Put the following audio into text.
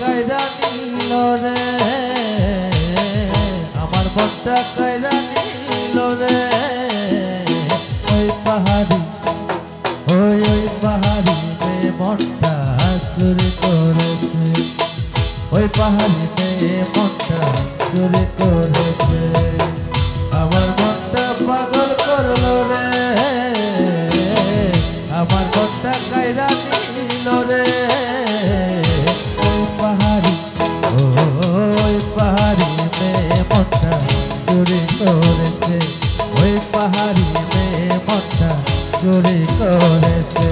কাইরা নিল রে, আমার মনটা কাইরা নিল রে। ওই পাহাড়ি ওই পাহাড়ি মেয়ে মনটা চুরি করেছে, ওই পাহাড়ি মেয়ে মনটা চুরি করেছে। আমার মনটা পাগল করলো রে, আমার মনটা কাইরা নিল রে। ওই পাহাড়ি মেয়ে মনটা চুরি করেছে, ওই পাহাড়ি মেয়ে মনটা চুরি করেছে।